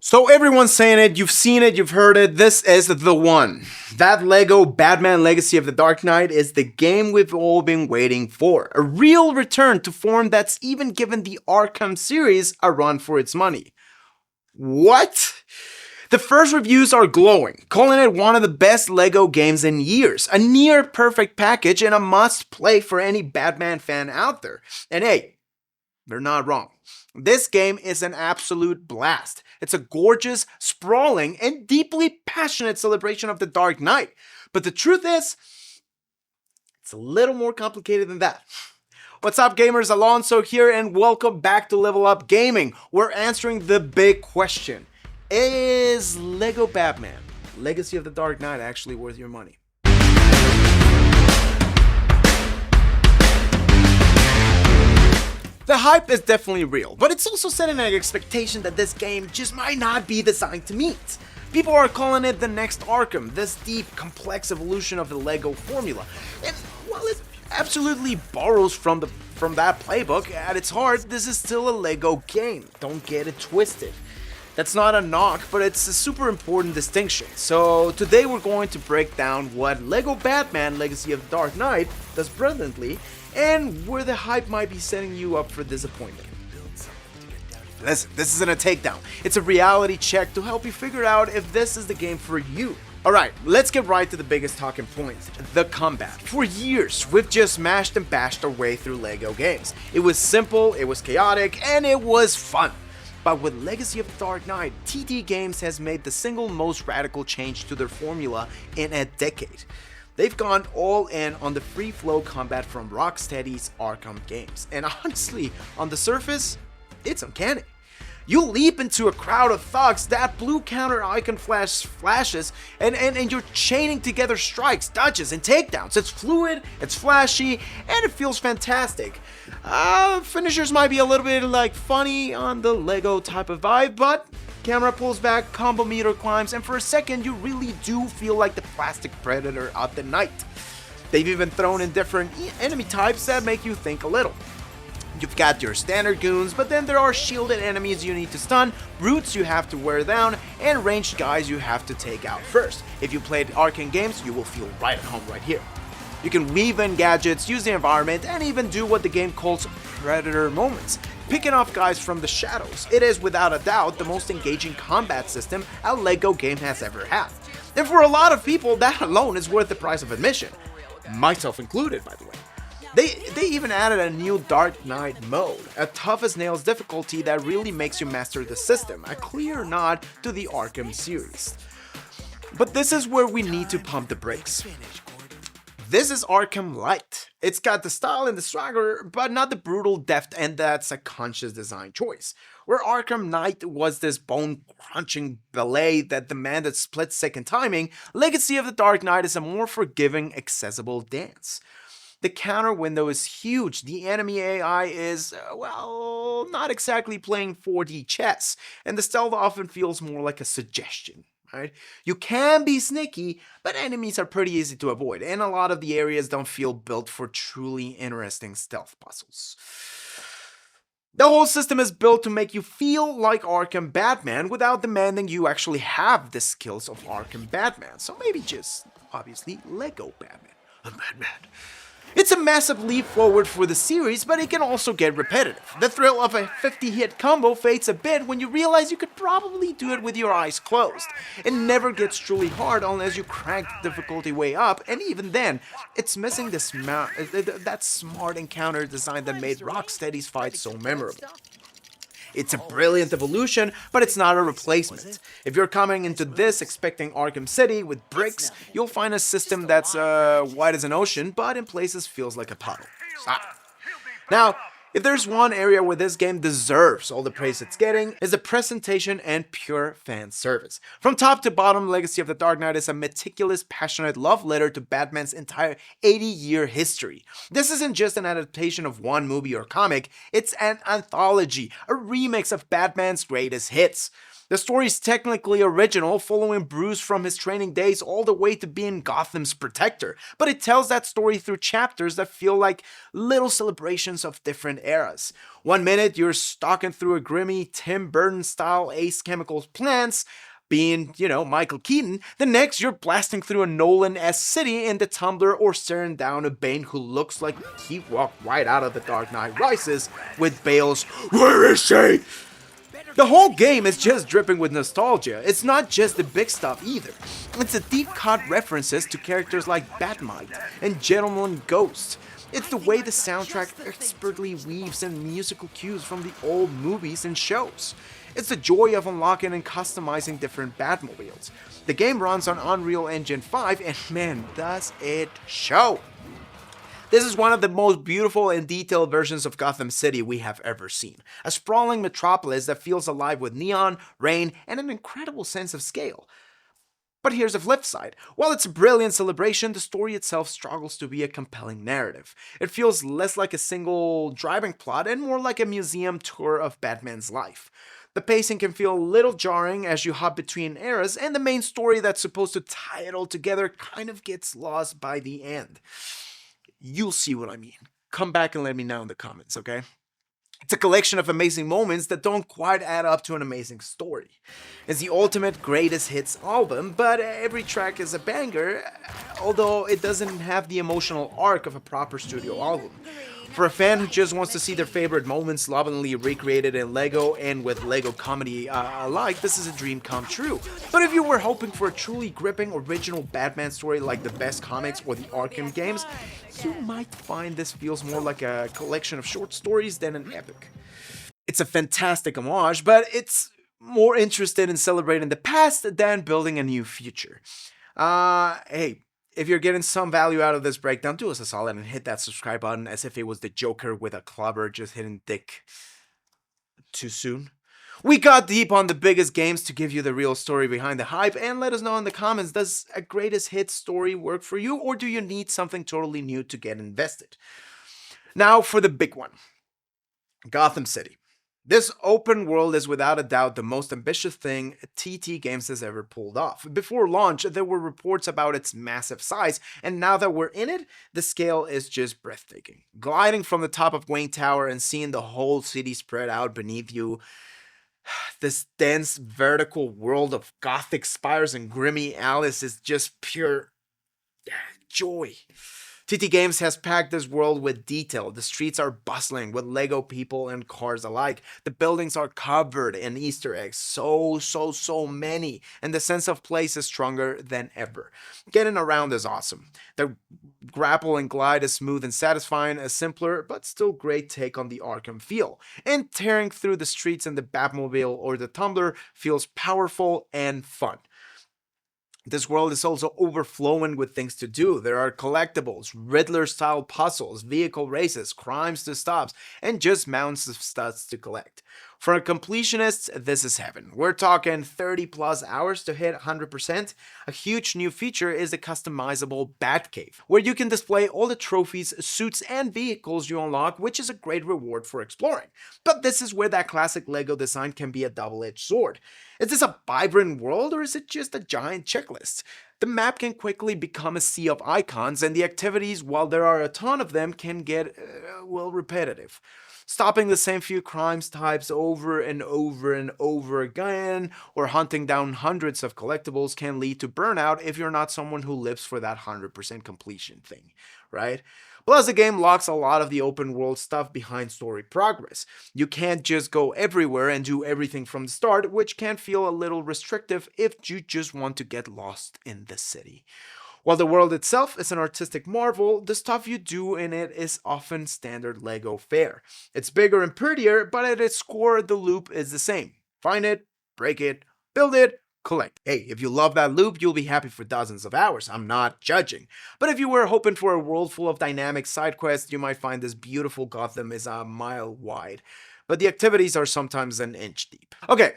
So everyone's saying it, you've seen it, you've heard it, this is the one. That Lego Batman Legacy of the Dark Knight is the game we've all been waiting for. A real return to form that's even given the Arkham series a run for its money. What? The first reviews are glowing, calling it one of the best Lego games in years, a near perfect package and a must play for any Batman fan out there. And hey, they're not wrong. This game is an absolute blast. It's a gorgeous, sprawling, and deeply passionate celebration of the Dark Knight. But the truth is, it's a little more complicated than that. What's up, gamers? Alonso here, and welcome back to Level Up Gaming. We're answering the big question. Is Lego Batman Legacy of the Dark Knight actually worth your money? The hype is definitely real, but it's also setting an expectation that this game just might not be designed to meet. People are calling it the next Arkham, this deep, complex evolution of the Lego formula. And while it absolutely borrows from that playbook, at its heart, this is still a Lego game. Don't get it twisted. That's not a knock, but it's a super important distinction. So today we're going to break down what Lego Batman Legacy of the Dark Knight does brilliantly, and where the hype might be setting you up for disappointment. Listen, this isn't a takedown. It's a reality check to help you figure out if this is the game for you. Alright, let's get right to the biggest talking point, the combat. For years, we've just smashed and bashed our way through Lego games. It was simple, it was chaotic, and it was fun. But with Legacy of the Dark Knight, TT Games has made the single most radical change to their formula in a decade. They've gone all in on the free flow combat from Rocksteady's Arkham games, and honestly, on the surface, it's uncanny. You leap into a crowd of thugs, that blue counter icon flashes, and you're chaining together strikes, dodges, and takedowns. It's fluid, it's flashy, and it feels fantastic. Finishers might be a little bit like funny on the Lego type of vibe, but camera pulls back, combo meter climbs, and for a second you really do feel like the plastic predator of the night. They've even thrown in different enemy types that make you think a little. You've got your standard goons, but then there are shielded enemies you need to stun, brutes you have to wear down, and ranged guys you have to take out first. If you played Arkham games, you will feel right at home right here. You can weave in gadgets, use the environment, and even do what the game calls predator moments, picking off guys from the shadows. It is without a doubt the most engaging combat system a Lego game has ever had. And for a lot of people, that alone is worth the price of admission. Myself included, by the way. They even added a new Dark Knight mode, a tough as nails difficulty that really makes you master the system, a clear nod to the Arkham series. But this is where we need to pump the brakes. This is Arkham Light. It's got the style and the swagger, but not the brutal depth, and that's a conscious design choice. Where Arkham Knight was this bone-crunching ballet that demanded split-second timing, Legacy of the Dark Knight is a more forgiving, accessible dance. The counter window is huge, the enemy AI is, well, not exactly playing 4D chess, and the stealth often feels more like a suggestion. Right? You can be sneaky, but enemies are pretty easy to avoid, and a lot of the areas don't feel built for truly interesting stealth puzzles. The whole system is built to make you feel like Arkham Batman without demanding you actually have the skills of Arkham Batman, so maybe just, obviously, Lego Batman. I'm Batman. It's a massive leap forward for the series, but it can also get repetitive. The thrill of a 50-hit combo fades a bit when you realize you could probably do it with your eyes closed. It never gets truly hard unless you crank the difficulty way up, and even then, it's missing that smart encounter design that made Rocksteady's fights so memorable. It's a brilliant evolution, but it's not a replacement. If you're coming into this expecting Arkham City with bricks, you'll find a system that's wide as an ocean, but in places feels like a puddle. Now, if there's one area where this game deserves all the praise it's getting, is the presentation and pure fan service. From top to bottom, Legacy of the Dark Knight is a meticulous, passionate love letter to Batman's entire 80-year history. This isn't just an adaptation of one movie or comic, it's an anthology, a remix of Batman's greatest hits. The story is technically original, following Bruce from his training days all the way to being Gotham's protector, but it tells that story through chapters that feel like little celebrations of different eras. One minute you're stalking through a grimy Tim Burton-style Ace Chemicals plants, being, Michael Keaton. The next, you're blasting through a Nolan-esque city in the Tumbler or staring down a Bane who looks like he walked right out of The Dark Knight Rises with Bale's "Where is she?" The whole game is just dripping with nostalgia. It's not just the big stuff either. It's the deep-cut references to characters like Batmobile and Gentleman Ghost. It's the way the soundtrack expertly weaves in musical cues from the old movies and shows. It's the joy of unlocking and customizing different Batmobiles. The game runs on Unreal Engine 5 and man, does it show! This is one of the most beautiful and detailed versions of Gotham City we have ever seen. A sprawling metropolis that feels alive with neon, rain, and an incredible sense of scale. But here's the flip side. While it's a brilliant celebration, the story itself struggles to be a compelling narrative. It feels less like a single driving plot and more like a museum tour of Batman's life. The pacing can feel a little jarring as you hop between eras, and the main story that's supposed to tie it all together kind of gets lost by the end. You'll see what I mean. Come back and let me know in the comments, okay? It's a collection of amazing moments that don't quite add up to an amazing story. It's the ultimate greatest hits album, but every track is a banger, although it doesn't have the emotional arc of a proper studio album. For a fan who just wants to see their favorite moments lovingly recreated in LEGO and with LEGO comedy alike, this is a dream come true. But if you were hoping for a truly gripping original Batman story like the best comics or the Arkham games, you might find this feels more like a collection of short stories than an epic. It's a fantastic homage, but it's more interested in celebrating the past than building a new future. Hey, if you're getting some value out of this breakdown, do us a solid and hit that subscribe button as if it was the Joker with a clubber just hitting dick too soon. We got deep on the biggest games to give you the real story behind the hype, and let us know in the comments, does a greatest hit story work for you, or do you need something totally new to get invested? Now for the big one. Gotham City. This open world is without a doubt the most ambitious thing TT Games has ever pulled off. Before launch, there were reports about its massive size, and now that we're in it, the scale is just breathtaking. Gliding from the top of Wayne Tower and seeing the whole city spread out beneath you, this dense vertical world of gothic spires and grimy alleys is just pure joy. TT Games has packed this world with detail. The streets are bustling with LEGO people and cars alike. The buildings are covered in Easter eggs. So many. And the sense of place is stronger than ever. Getting around is awesome. The grapple and glide is smooth and satisfying, a simpler but still great take on the Arkham feel. And tearing through the streets in the Batmobile or the Tumbler feels powerful and fun. This world is also overflowing with things to do. There are collectibles, Riddler-style puzzles, vehicle races, crimes to stop, and just mounts of studs to collect. For a completionist, this is heaven. We're talking 30 plus hours to hit 100%. A huge new feature is the customizable Batcave, where you can display all the trophies, suits, and vehicles you unlock, which is a great reward for exploring. But this is where that classic LEGO design can be a double-edged sword. Is this a vibrant world, or is it just a giant checklist? The map can quickly become a sea of icons, and the activities, while there are a ton of them, can get, repetitive. Stopping the same few crimes types over and over again, or hunting down hundreds of collectibles can lead to burnout if you're not someone who lives for that 100% completion thing, right? Plus, the game locks a lot of the open world stuff behind story progress. You can't just go everywhere and do everything from the start, which can feel a little restrictive if you just want to get lost in the city. While the world itself is an artistic marvel, the stuff you do in it is often standard LEGO fare. It's bigger and prettier, but at its core, the loop is the same. Find it, break it, build it, collect. Hey, if you love that loop, you'll be happy for dozens of hours. I'm not judging. But if you were hoping for a world full of dynamic side quests, you might find this beautiful Gotham is a mile wide. But the activities are sometimes an inch deep. Okay.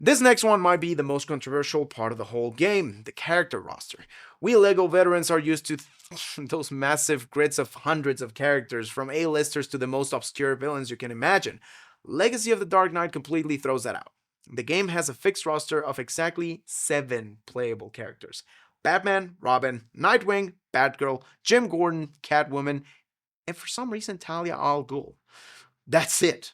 This next one might be the most controversial part of the whole game, the character roster. We LEGO veterans are used to those massive grids of hundreds of characters, from A-listers to the most obscure villains you can imagine. Legacy of the Dark Knight completely throws that out. The game has a fixed roster of exactly 7 playable characters: Batman, Robin, Nightwing, Batgirl, Jim Gordon, Catwoman, and for some reason Talia al Ghul. That's it.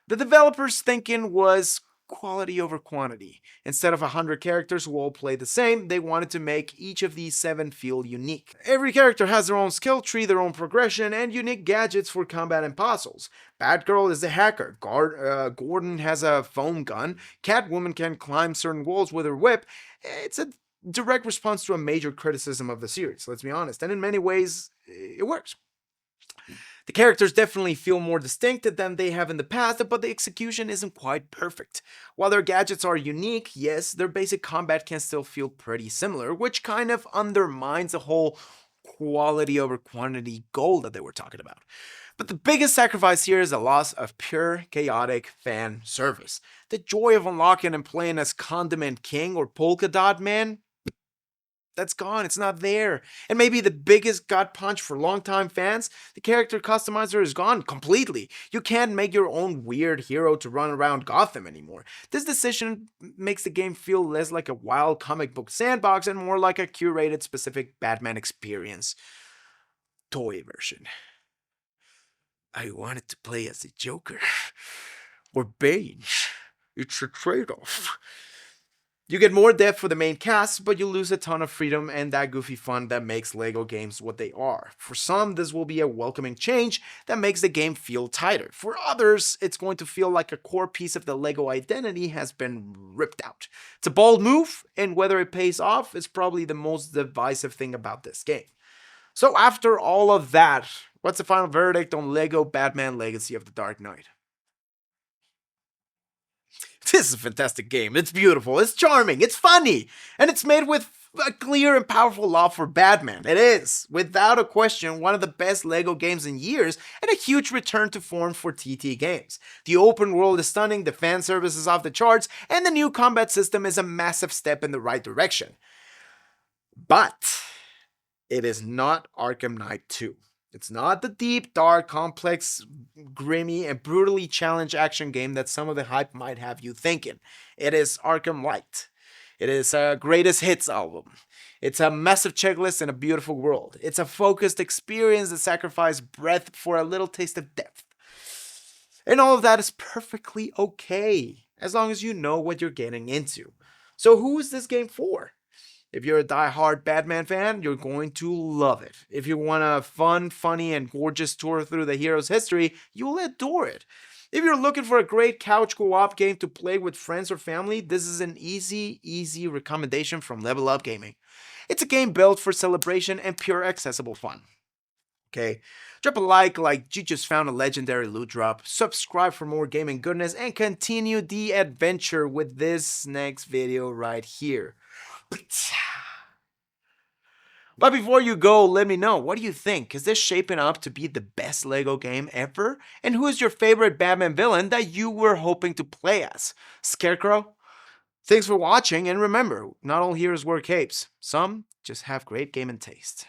The developers' thinking was quality over quantity. Instead of 100 characters who all play the same, they wanted to make each of these 7 feel unique. Every character has their own skill tree, their own progression, and unique gadgets for combat and puzzles. Batgirl is a hacker, Gordon has a foam gun, Catwoman can climb certain walls with her whip. It's a direct response to a major criticism of the series, let's be honest, and in many ways, it works. The characters definitely feel more distinct than they have in the past, but the execution isn't quite perfect. While their gadgets are unique, yes, their basic combat can still feel pretty similar, which kind of undermines the whole quality over quantity goal that they were talking about. But the biggest sacrifice here is the loss of pure, chaotic fan service. The joy of unlocking and playing as Condiment King or Polka Dot Man, that's gone. It's not there. And maybe the biggest gut punch for longtime fans, the character customizer is gone completely. You can't make your own weird hero to run around Gotham anymore. This decision makes the game feel less like a wild comic book sandbox and more like a curated specific Batman experience. Toy version. I wanted to play as a Joker. Or Bane. It's a trade-off. You get more depth for the main cast, but you lose a ton of freedom and that goofy fun that makes LEGO games what they are. For some, this will be a welcoming change that makes the game feel tighter. For others, it's going to feel like a core piece of the LEGO identity has been ripped out. It's a bold move, and whether it pays off is probably the most divisive thing about this game. So after all of that, what's the final verdict on LEGO Batman Legacy of the Dark Knight? This is a fantastic game. It's beautiful, it's charming, it's funny, and it's made with a clear and powerful love for Batman. It is, without a question, one of the best LEGO games in years and a huge return to form for TT Games. The open world is stunning, the fan service is off the charts, and the new combat system is a massive step in the right direction. But it is not Arkham Knight 2. It's not the deep, dark, complex, grimy, and brutally challenged action game that some of the hype might have you thinking. It is Arkham Light. It is a greatest hits album. It's a massive checklist in a beautiful world. It's a focused experience that sacrifices breadth for a little taste of depth. And all of that is perfectly okay, as long as you know what you're getting into. So who is this game for? If you're a die-hard Batman fan, you're going to love it. If you want a fun, funny, and gorgeous tour through the hero's history, you'll adore it. If you're looking for a great couch co-op game to play with friends or family, this is an easy recommendation from Level Up Gaming. It's a game built for celebration and pure accessible fun. Okay, drop a like you just found a legendary loot drop, subscribe for more gaming goodness, and continue the adventure with this next video right here. But before you go, let me know, what do you think? Is this shaping up to be the best LEGO game ever? And who is your favorite Batman villain that you were hoping to play as? Scarecrow? Thanks for watching, and remember, not all heroes wear capes. Some just have great gaming taste.